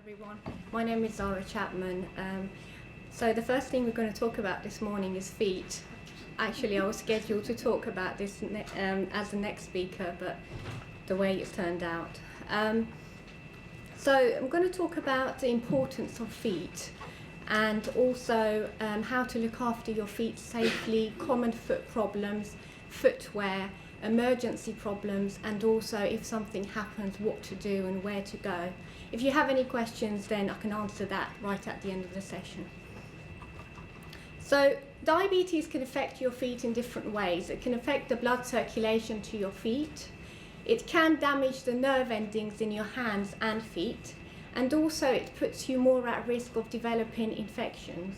everyone. My name is Zahra Chapman. So the first thing we're going to talk about this morning is feet. Actually, I was scheduled to talk about this as the next speaker, but the way it's turned out. So I'm going to talk about the importance of feet and also how to look after your feet safely, common foot problems, footwear, emergency problems, and also if something happens, what to do and where to go. If you have any questions, then I can answer that right at the end of the session. So diabetes can affect your feet in different ways. It can affect the blood circulation to your feet. It can damage the nerve endings in your hands and feet, and also it puts you more at risk of developing infections.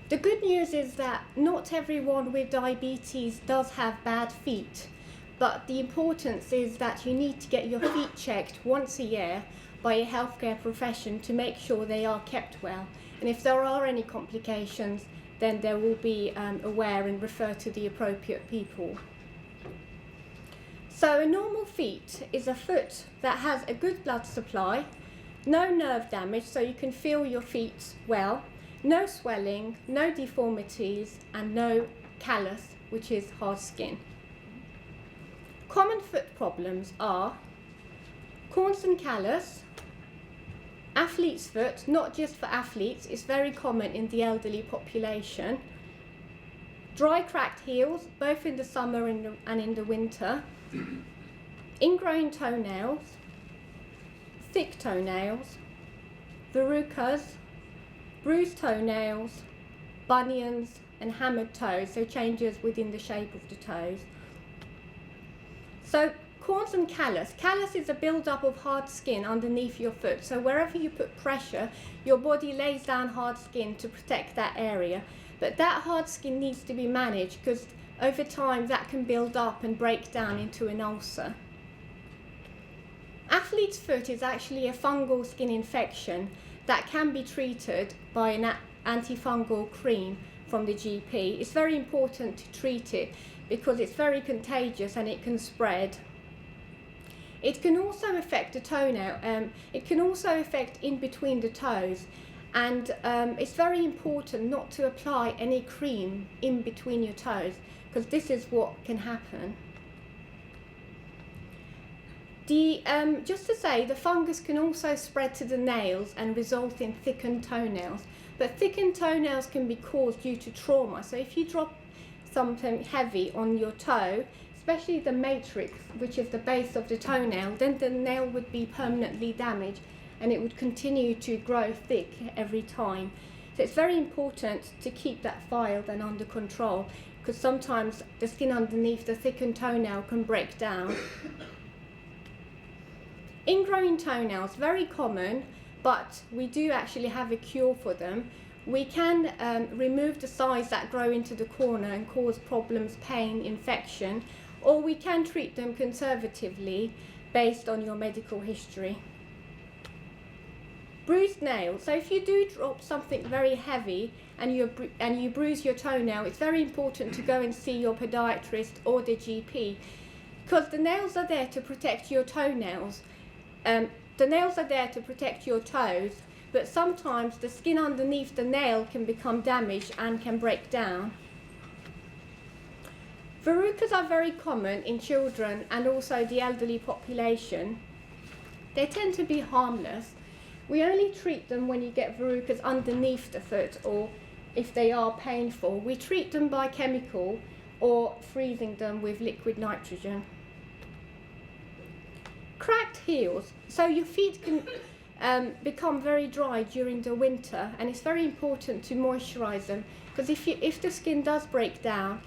The good news is that not everyone with diabetes does have bad feet, but the importance is that you need to get your feet checked once a year by a healthcare profession to make sure they are kept well. And if there are any complications, then they will be aware and refer to the appropriate people. So a normal feet is a foot that has a good blood supply, no nerve damage, so you can feel your feet well, no swelling, no deformities, and no callus, which is hard skin. Common foot problems are corns and callus, athlete's foot, not just for athletes, it's very common in the elderly population, dry cracked heels, both in the summer and in the winter, ingrown toenails, thick toenails, verrucas, bruised toenails, bunions, and hammered toes, so changes within the shape of the toes. So corns and callus. Callus is a build-up of hard skin underneath your foot. So wherever you put pressure, your body lays down hard skin to protect that area. But that hard skin needs to be managed because over time that can build up and break down into an ulcer. Athlete's foot is actually a fungal skin infection that can be treated by an antifungal cream from the GP. It's very important to treat it because it's very contagious and it can spread. It can also affect the toenail. It can also affect in between the toes, and it's very important not to apply any cream in between your toes because this is what can happen. Just to say, the fungus can also spread to the nails and result in thickened toenails. But thickened toenails can be caused due to trauma. So if you drop something heavy on your toe, especially the matrix, which is the base of the toenail, then the nail would be permanently damaged and it would continue to grow thick every time. So it's very important to keep that filed and under control because sometimes the skin underneath the thickened toenail can break down. Ingrowing toenails, very common, but we do actually have a cure for them. We can remove the size that grow into the corner and cause problems, pain, infection, or we can treat them conservatively based on your medical history. Bruised nails. So if you do drop something very heavy and you bruise your toenail, it's very important to go and see your podiatrist or the GP because the nails are there to protect your toenails. The nails are there to protect your toes, but sometimes the skin underneath the nail can become damaged and can break down. Verrucas are very common in children and also the elderly population. They tend to be harmless. We only treat them when you get verrucas underneath the foot or if they are painful. We treat them by chemical or freezing them with liquid nitrogen. Cracked heels. So your feet can become very dry during the winter, and it's very important to moisturize them because if the skin does break down,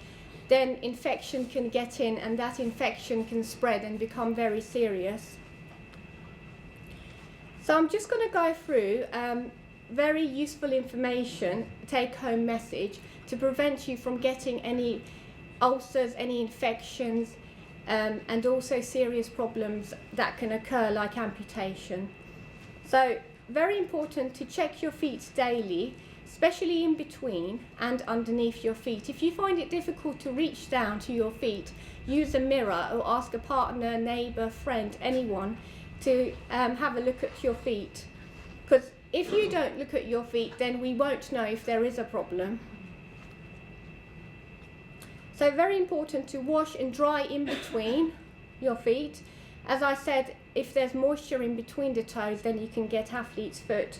then infection can get in and that infection can spread and become very serious. So I'm just going to go through very useful information, take-home message to prevent you from getting any ulcers, any infections, and also serious problems that can occur like amputation. So very important to check your feet daily, especially in between and underneath your feet. If you find it difficult to reach down to your feet, use a mirror or ask a partner, neighbour, friend, anyone to have a look at your feet, because if you don't look at your feet, then we won't know if there is a problem. So very important to wash and dry in between your feet. As I said, if there's moisture in between the toes, then you can get athlete's foot,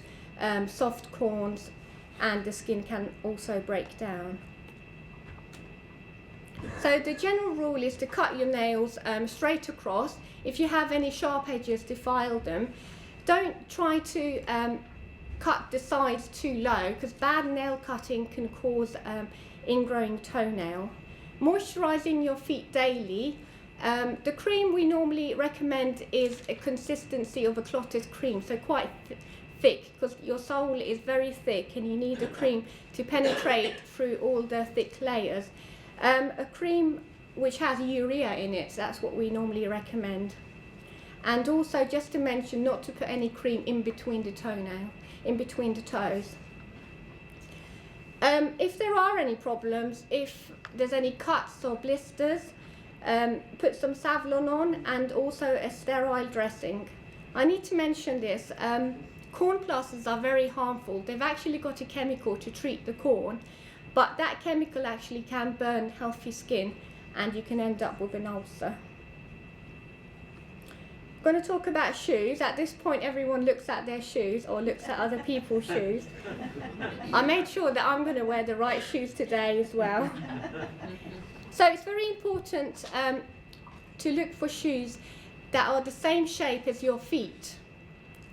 soft corns, and the skin can also break down. So the general rule is to cut your nails straight across. If you have any sharp edges, to file them. Don't try to cut the sides too low, because bad nail cutting can cause ingrowing toenail. Moisturising your feet daily. The cream we normally recommend is a consistency of a clotted cream, so quite thick, because your sole is very thick and you need a cream to penetrate through all the thick layers. A cream which has urea in it, that's what we normally recommend. And also, just to mention, not to put any cream in between the toenail, in between the toes. If there are any problems, if there's any cuts or blisters, put some Savlon on, and also a sterile dressing. I need to mention this. Corn plasters are very harmful. They've actually got a chemical to treat the corn, but that chemical actually can burn healthy skin, and you can end up with an ulcer. I'm going to talk about shoes. At this point, everyone looks at their shoes or looks at other people's shoes. I made sure that I'm going to wear the right shoes today as well. So it's very important to look for shoes that are the same shape as your feet.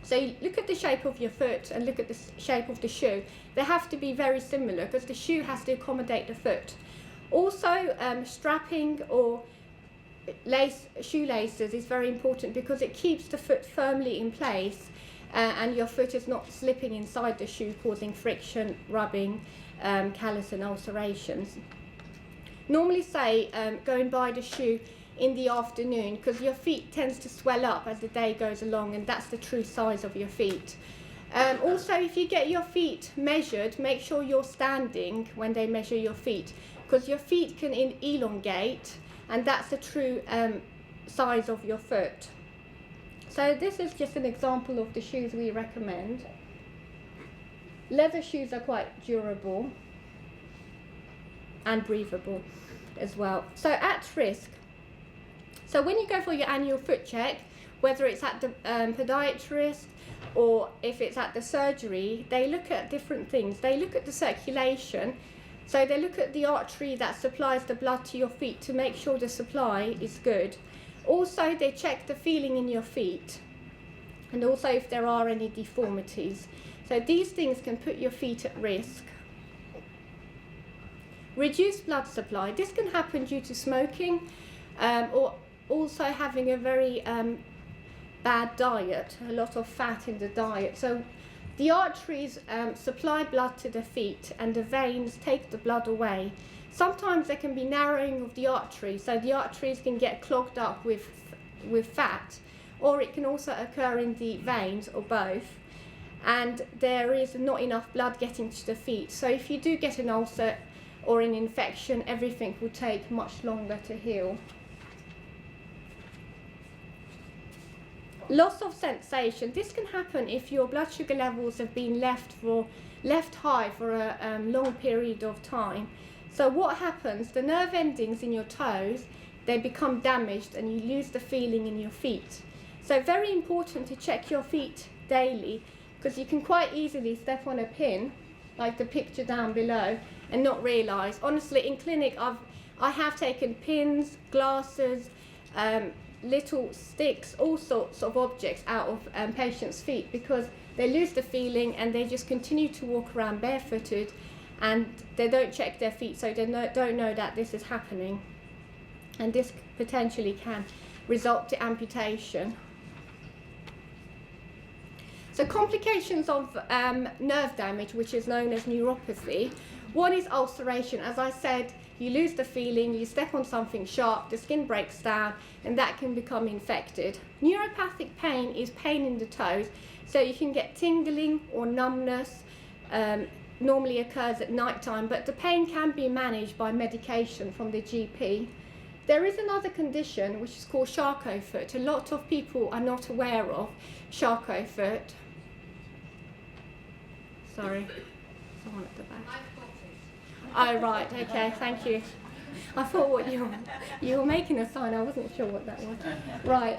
So you look at the shape of your foot and look at the shape of the shoe. They have to be very similar, because the shoe has to accommodate the foot. Also, strapping or shoelaces is very important, because it keeps the foot firmly in place and your foot is not slipping inside the shoe, causing friction, rubbing, callus and ulcerations. Normally say go and buy the shoe in the afternoon, because your feet tends to swell up as the day goes along, and that's the true size of your feet. Also, if you get your feet measured, make sure you're standing when they measure your feet, because your feet can elongate, and that's the true size of your foot. So this is just an example of the shoes we recommend. Leather shoes are quite durable and breathable as well. So at risk. So when you go for your annual foot check, whether it's at the podiatrist or if it's at the surgery, they look at different things. They look at the circulation. So they look at the artery that supplies the blood to your feet to make sure the supply is good. Also, they check the feeling in your feet, and also if there are any deformities. So these things can put your feet at risk. Reduced blood supply. This can happen due to smoking or also having a very bad diet, a lot of fat in the diet. So the arteries supply blood to the feet, and the veins take the blood away. Sometimes there can be narrowing of the artery, so the arteries can get clogged up with fat, or it can also occur in the veins, or both, and there is not enough blood getting to the feet. So if you do get an ulcer or an infection, everything will take much longer to heal. Loss of sensation. This can happen if your blood sugar levels have been left high for a long period of time. So what happens, the nerve endings in your toes, they become damaged and you lose the feeling in your feet. So very important to check your feet daily, because you can quite easily step on a pin, like the picture down below, and not realise. Honestly, in clinic I have taken pins, glasses, little sticks, all sorts of objects out of patients' feet, because they lose the feeling and they just continue to walk around barefooted, and they don't check their feet, so they don't know that this is happening, and this potentially can result to amputation. So complications of nerve damage, which is known as neuropathy. One is ulceration. As I said, you lose the feeling, you step on something sharp, the skin breaks down, and that can become infected. Neuropathic pain is pain in the toes, so you can get tingling or numbness. Normally occurs at night time, but the pain can be managed by medication from the GP. There is another condition which is called Charcot foot. A lot of people are not aware of Charcot foot. Sorry, someone at the back. Oh right, okay, thank you. I thought what you were making a sign. I wasn't sure what that was. Right.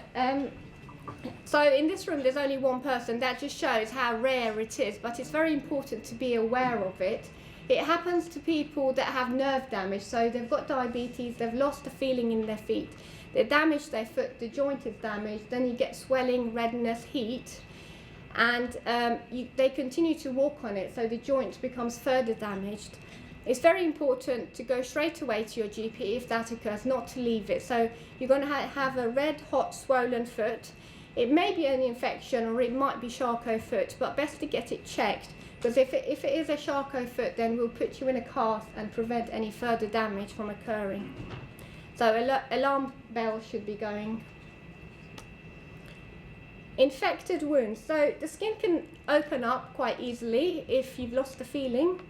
So in this room, there's only one person. That just shows how rare it is. But it's very important to be aware of it. It happens to people that have nerve damage. So they've got diabetes. They've lost the feeling in their feet. They damage their foot. The joint is damaged. Then you get swelling, redness, heat, and they continue to walk on it. So the joint becomes further damaged. It's very important to go straight away to your GP if that occurs, not to leave it. So you're going to have a red, hot, swollen foot. It may be an infection or it might be Charcot foot, but best to get it checked, because if it is a Charcot foot, then we'll put you in a cast and prevent any further damage from occurring. So alarm bell should be going. Infected wounds. So the skin can open up quite easily if you've lost the feeling,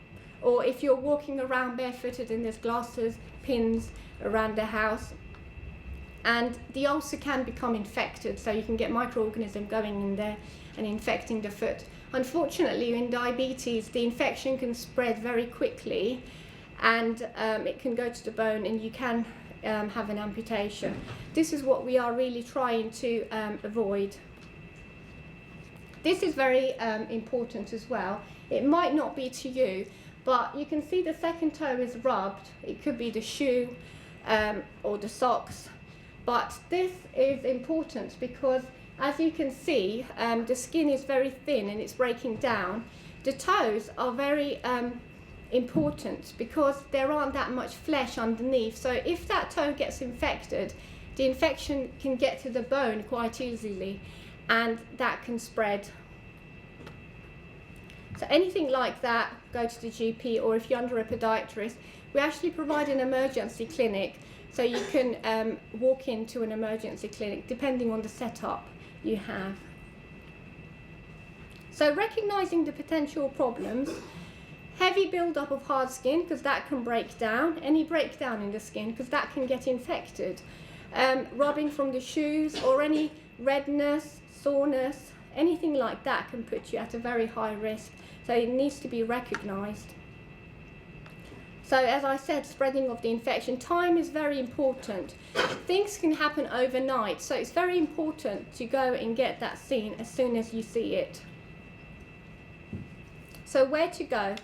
or if you're walking around barefooted and there's glasses, pins around the house. And the ulcer can become infected, so you can get microorganism going in there and infecting the foot. Unfortunately, in diabetes, the infection can spread very quickly, and it can go to the bone, and you can have an amputation. This is what we are really trying to avoid. This is very important as well. It might not be to you, but you can see the second toe is rubbed. It could be the shoe or the socks. But this is important because, as you can see, the skin is very thin and it's breaking down. The toes are very important because there aren't that much flesh underneath. So if that toe gets infected, the infection can get to the bone quite easily, and that can spread. So anything like that, go to the GP, or if you're under a podiatrist, we actually provide an emergency clinic, so you can walk into an emergency clinic depending on the setup you have. So recognising the potential problems: heavy build-up of hard skin, because that can break down, any breakdown in the skin, because that can get infected. Rubbing from the shoes, or any redness, soreness, anything like that can put you at a very high risk. So it needs to be recognised. So as I said, spreading of the infection. Time is very important. Things can happen overnight, so it's very important to go and get that seen as soon as you see it. So where to go?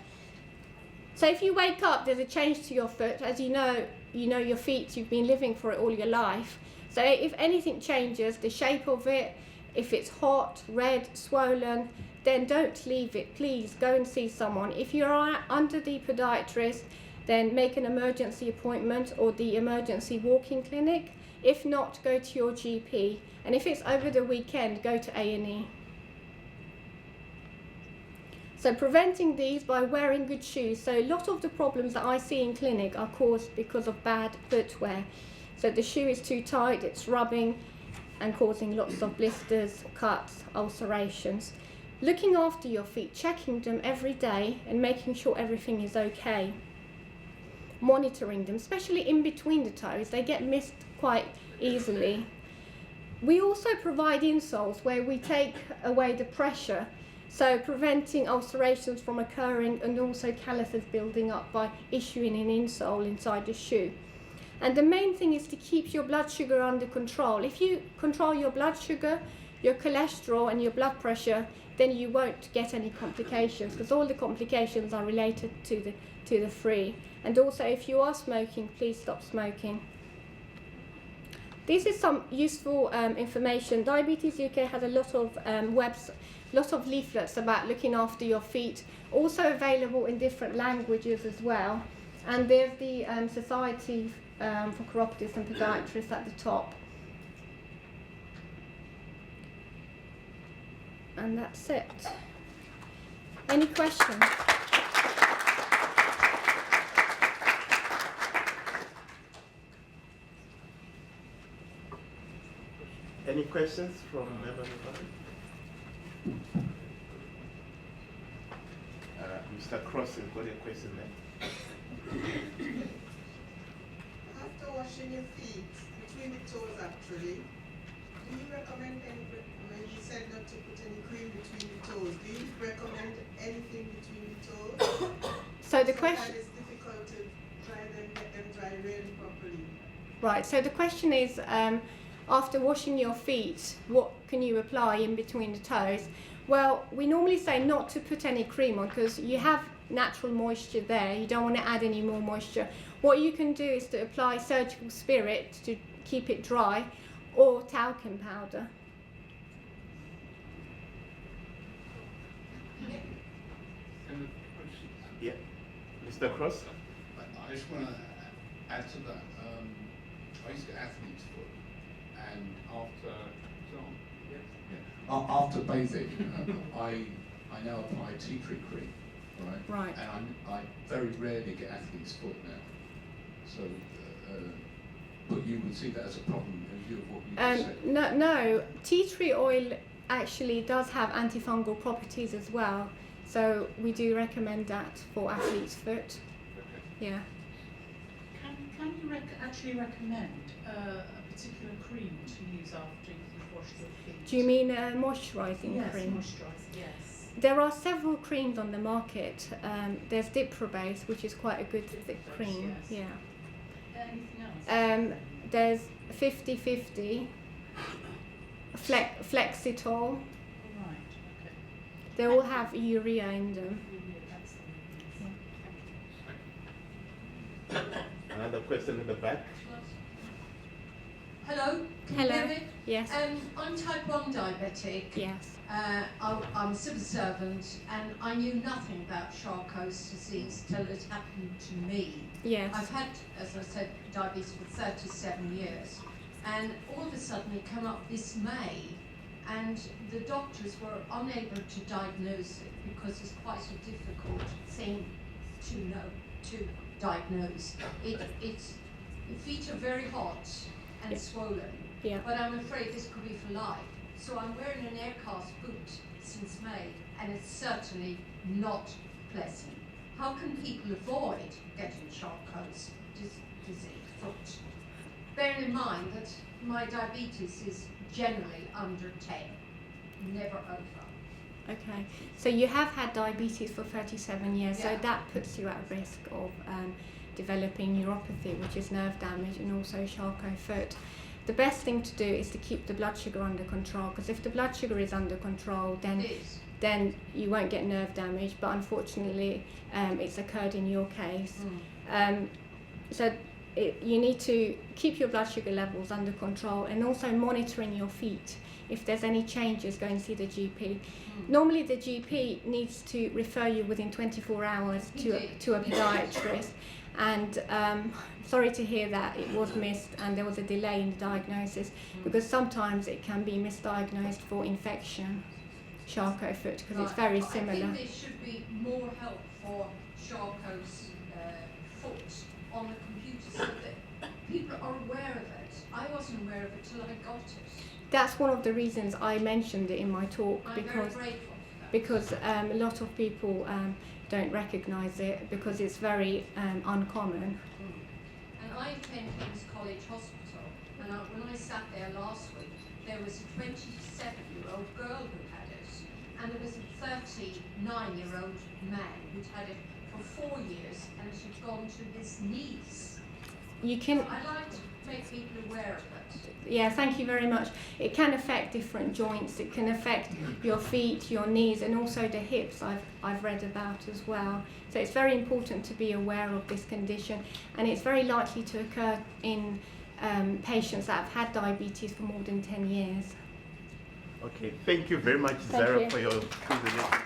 So if you wake up, there's a change to your foot. As you know your feet, you've been living for it all your life. So if anything changes, the shape of it, if it's hot, red, swollen, then don't leave it. Please go and see someone. If you're under the podiatrist, then make an emergency appointment or the emergency walk-in clinic. If not, go to your GP. And if it's over the weekend, go to A&E. So preventing these by wearing good shoes. So a lot of the problems that I see in clinic are caused because of bad footwear. So the shoe is too tight, it's rubbing and causing lots of blisters, cuts, ulcerations. Looking after your feet, checking them every day and making sure everything is okay. Monitoring them, especially in between the toes. They get missed quite easily. We also provide insoles where we take away the pressure, so preventing ulcerations from occurring and also calluses building up by issuing an insole inside the shoe. And the main thing is to keep your blood sugar under control. If you control your blood sugar, your cholesterol and your blood pressure, then you won't get any complications, because all the complications are related to the three. And also, if you are smoking, please stop smoking. This is some useful information. Diabetes UK has a lot of leaflets about looking after your feet, also available in different languages as well. And there's the Society for Chiropodists and Podiatrists at the top. And that's it. Any questions? Any questions from members of the public? Mr. Cross has got a question there. After washing washing your feet between the toes actually, do you recommend any, when you said not to put any cream between the toes, do you recommend anything between the toes? So the question. It's difficult to dry them, get them dry really properly. Right, so the question is, after washing your feet, what can you apply in between the toes? Well, we normally say not to put any cream on because you have natural moisture there. You don't want to add any more moisture. What you can do is to apply surgical spirit to keep it dry, or talcum powder. Yeah, Mr. Cross. I just want to add to that. I used to get athlete's foot, and after bathing, I now apply tea tree cream, right? Right. And I very rarely get athlete's foot now. So, but you would see that as a problem in view of what you just said. No, tea tree oil actually does have antifungal properties as well. So we do recommend that for athlete's foot. Okay. Yeah. Can you actually recommend a particular cream to use after you've washed your feet? Do you mean a moisturising yes, cream? Moisturiser, yes. There are several creams on the market. There's Diprobase, which is quite a good thick cream. Yes. Yeah. Anything else? There's 50-50, Flexitol. All right, okay. They all have urea in them. That's the Another question in the back. Hello, can Hello. you hear me? Yes. I'm type 1 diabetic. Yes. I'm a civil servant and I knew nothing about Charcot's disease till it happened to me. Yes. I've had, as I said, diabetes for 37 years, and all of a sudden it came up this May, and the doctors were unable to diagnose it because it's quite a difficult thing to diagnose. The feet are very hot and swollen, Yeah. but I'm afraid this could be for life. So I'm wearing an air-cast boot since May, and it's certainly not pleasant. How can people avoid getting Charcot's disease foot? Bearing in mind that my diabetes is generally under 10, never over. Okay. So you have had diabetes for 37 years, Yeah. so that puts you at risk of developing neuropathy, which is nerve damage, and also Charcot foot. The best thing to do is to keep the blood sugar under control, because if the blood sugar is under control, then you won't get nerve damage, but unfortunately it's occurred in your case. So you need to keep your blood sugar levels under control, and also monitoring your feet. If there's any changes, go and see the GP. Normally the GP needs to refer you within 24 hours to a podiatrist, and sorry to hear that it was missed and there was a delay in the diagnosis, because sometimes it can be misdiagnosed for infection, Charcot foot, because it's very similar. I think there should be more help for Charcot's foot on the computer so that people are aware of it. I wasn't aware of it till I got it. That's one of the reasons I mentioned it in my talk, I'm very grateful for that. because a lot of people don't recognise it because it's very uncommon. And I attend King's College Hospital, and when I sat there last week, there was a 27-year-old girl who had it, and there was a 39-year-old man who'd had it for 4 years, and it had gone to his knees. You can. I like to make people aware of it. Yeah, thank you very much. It can affect different joints. It can affect your feet, your knees, and also the hips. I've read about as well. So it's very important to be aware of this condition, and it's very likely to occur in patients that have had diabetes for more than 10 years. Okay, thank you very much, Thank Zahra, you. for your presentation.